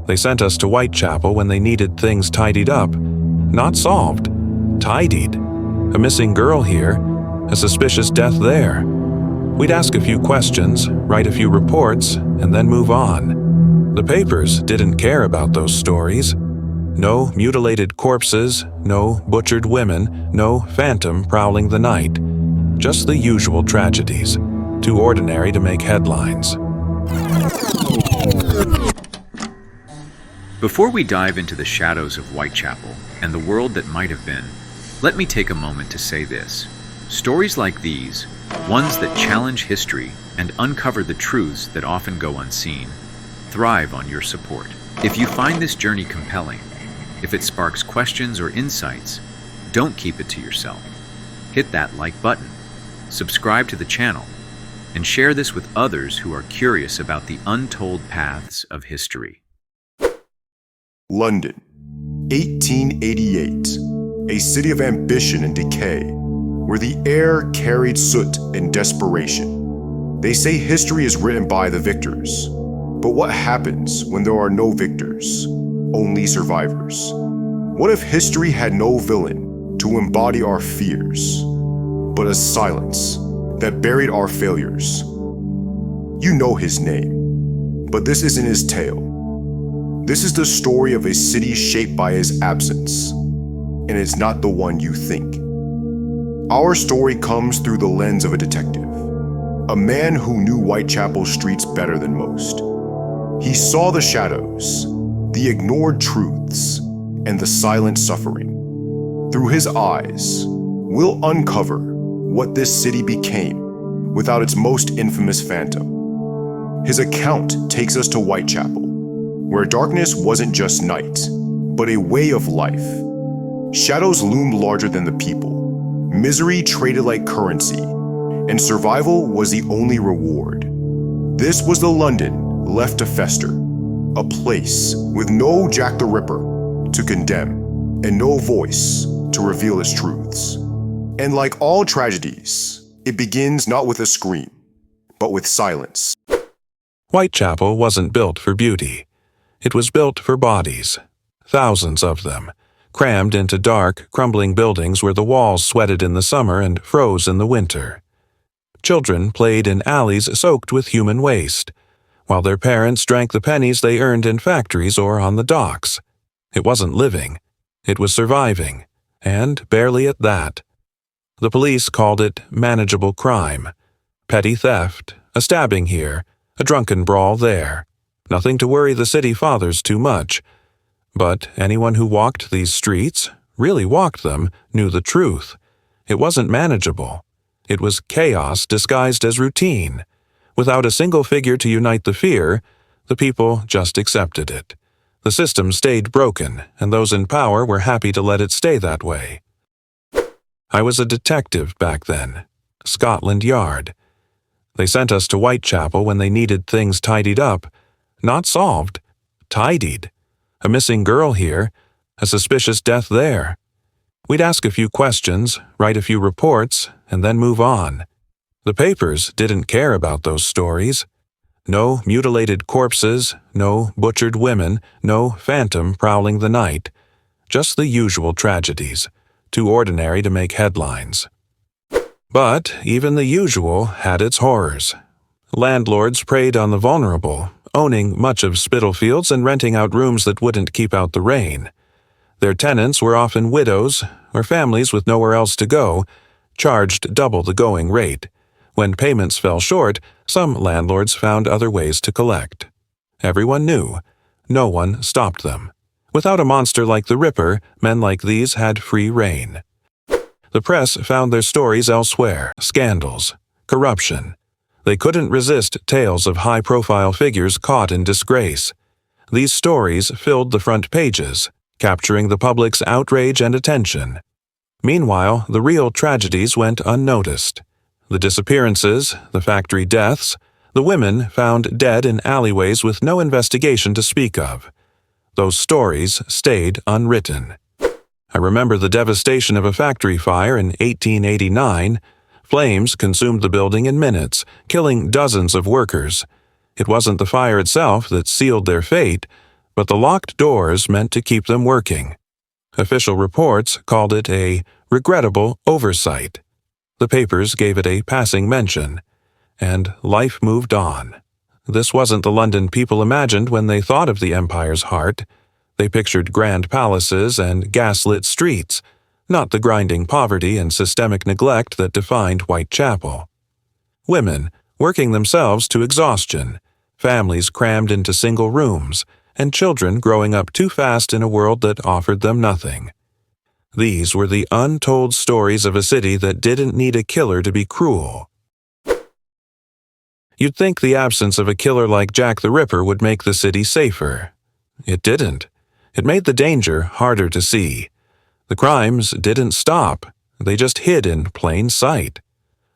They sent us to Whitechapel when they needed things tidied up. Not solved. Tidied. A missing girl here, a suspicious death there. We'd ask a few questions, write a few reports, and then move on. The papers didn't care about those stories. No mutilated corpses, no butchered women, no phantom prowling the night. Just the usual tragedies, too ordinary to make headlines. Before we dive into the shadows of Whitechapel and the world that might have been, let me take a moment to say this. Stories like these, ones that challenge history and uncover the truths that often go unseen, thrive on your support. If you find this journey compelling, if it sparks questions or insights, don't keep it to yourself. Hit that like button, subscribe to the channel, and share this with others who are curious about the untold paths of history. London, 1888, a city of ambition and decay, where the air carried soot and desperation. They say history is written by the victors, but what happens when there are no victors, only survivors? What if history had no villain to embody our fears, but a silence that buried our failures? You know his name, but this isn't his tale. This is the story of a city shaped by his absence, and it's not the one you think. Our story comes through the lens of a detective, a man who knew Whitechapel streets better than most. He saw the shadows, the ignored truths, and the silent suffering. Through his eyes, we'll uncover what this city became without its most infamous phantom. His account takes us to Whitechapel, where darkness wasn't just night, but a way of life. Shadows loomed larger than the people, misery traded like currency, and survival was the only reward. This was the London left to fester, a place with no Jack the Ripper to condemn, and no voice to reveal its truths. And like all tragedies, it begins not with a scream, but with silence. Whitechapel wasn't built for beauty. It was built for bodies, thousands of them, crammed into dark, crumbling buildings where the walls sweated in the summer and froze in the winter. Children played in alleys soaked with human waste, while their parents drank the pennies they earned in factories or on the docks. It wasn't living. It was surviving, and barely at that. The police called it manageable crime, petty theft, a stabbing here, a drunken brawl there. Nothing to worry the city fathers too much. But anyone who walked these streets, really walked them, knew the truth. It wasn't manageable. It was chaos disguised as routine. Without a single figure to unite the fear, the people just accepted it. The system stayed broken, and those in power were happy to let it stay that way. I was a detective back then, Scotland Yard. They sent us to Whitechapel when they needed things tidied up. Not solved. Tidied. A missing girl here, a suspicious death there. We'd ask a few questions, write a few reports, and then move on. The papers didn't care about those stories. No mutilated corpses, no butchered women, no phantom prowling the night. Just the usual tragedies, too ordinary to make headlines. But even the usual had its horrors. Landlords preyed on the vulnerable, owning much of Spitalfields and renting out rooms that wouldn't keep out the rain. Their tenants were often widows or families with nowhere else to go, charged double the going rate. When payments fell short, some landlords found other ways to collect. Everyone knew. No one stopped them. Without a monster like the Ripper, men like these had free rein. The press found their stories elsewhere: scandals, corruption. They couldn't resist tales of high-profile figures caught in disgrace. These stories filled the front pages, capturing the public's outrage and attention. Meanwhile, the real tragedies went unnoticed. The disappearances, the factory deaths, the women found dead in alleyways with no investigation to speak of. Those stories stayed unwritten. I remember the devastation of a factory fire in 1889. Flames consumed the building in minutes, killing dozens of workers. It wasn't the fire itself that sealed their fate, but the locked doors meant to keep them working. Official reports called it a regrettable oversight. The papers gave it a passing mention, and life moved on. This wasn't the London people imagined when they thought of the empire's heart. They pictured grand palaces and gaslit streets, not the grinding poverty and systemic neglect that defined Whitechapel. Women working themselves to exhaustion, families crammed into single rooms, and children growing up too fast in a world that offered them nothing. These were the untold stories of a city that didn't need a killer to be cruel. You'd think the absence of a killer like Jack the Ripper would make the city safer. It didn't. It made the danger harder to see. The crimes didn't stop. They just hid in plain sight.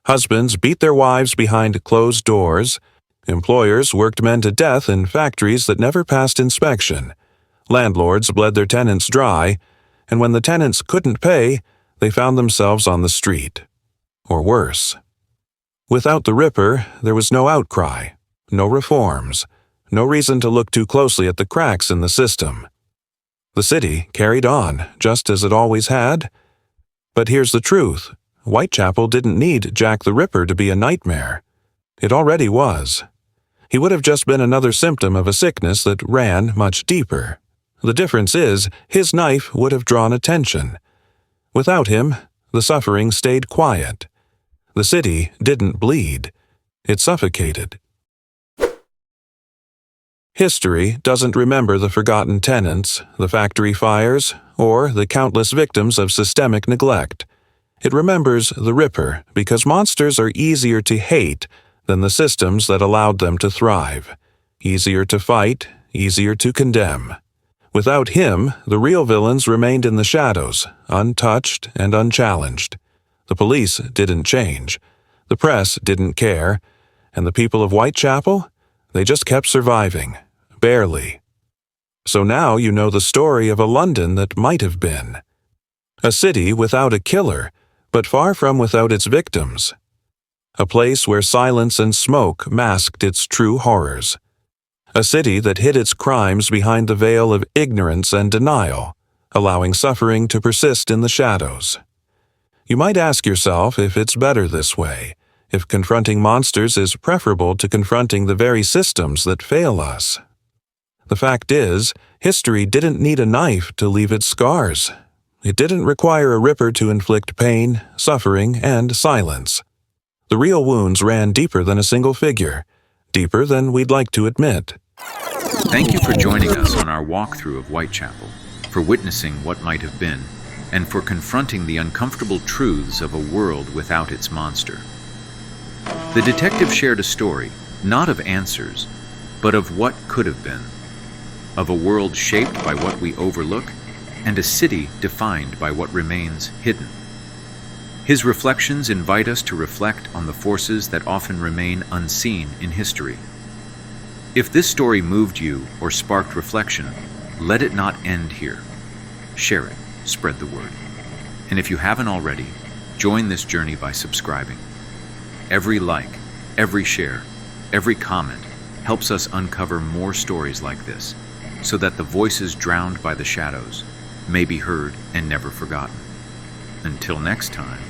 Husbands beat their wives behind closed doors. Employers worked men to death in factories that never passed inspection. Landlords bled their tenants dry, and when the tenants couldn't pay, they found themselves on the street. Or worse. Without the Ripper, there was no outcry, no reforms, no reason to look too closely at the cracks in the system. The city carried on, just as it always had. But here's the truth. Whitechapel didn't need Jack the Ripper to be a nightmare. It already was. He would have just been another symptom of a sickness that ran much deeper. The difference is, his knife would have drawn attention. Without him, the suffering stayed quiet. The city didn't bleed. It suffocated. History doesn't remember the forgotten tenants, the factory fires, or the countless victims of systemic neglect. It remembers the Ripper because monsters are easier to hate than the systems that allowed them to thrive. Easier to fight, easier to condemn. Without him, the real villains remained in the shadows, untouched and unchallenged. The police didn't change. The press didn't care. And the people of Whitechapel? They just kept surviving. Barely. So now you know the story of a London that might have been. A city without a killer, but far from without its victims. A place where silence and smoke masked its true horrors. A city that hid its crimes behind the veil of ignorance and denial, allowing suffering to persist in the shadows. You might ask yourself if it's better this way, if confronting monsters is preferable to confronting the very systems that fail us. The fact is, history didn't need a knife to leave its scars. It didn't require a Ripper to inflict pain, suffering, and silence. The real wounds ran deeper than a single figure, deeper than we'd like to admit. Thank you for joining us on our walkthrough of Whitechapel, for witnessing what might have been, and for confronting the uncomfortable truths of a world without its monster. The detective shared a story, not of answers, but of what could have been. Of a world shaped by what we overlook, and a city defined by what remains hidden. His reflections invite us to reflect on the forces that often remain unseen in history. If this story moved you or sparked reflection, let it not end here. Share it, spread the word. And if you haven't already, join this journey by subscribing. Every like, every share, every comment helps us uncover more stories like this, so that the voices drowned by the shadows may be heard and never forgotten. Until next time.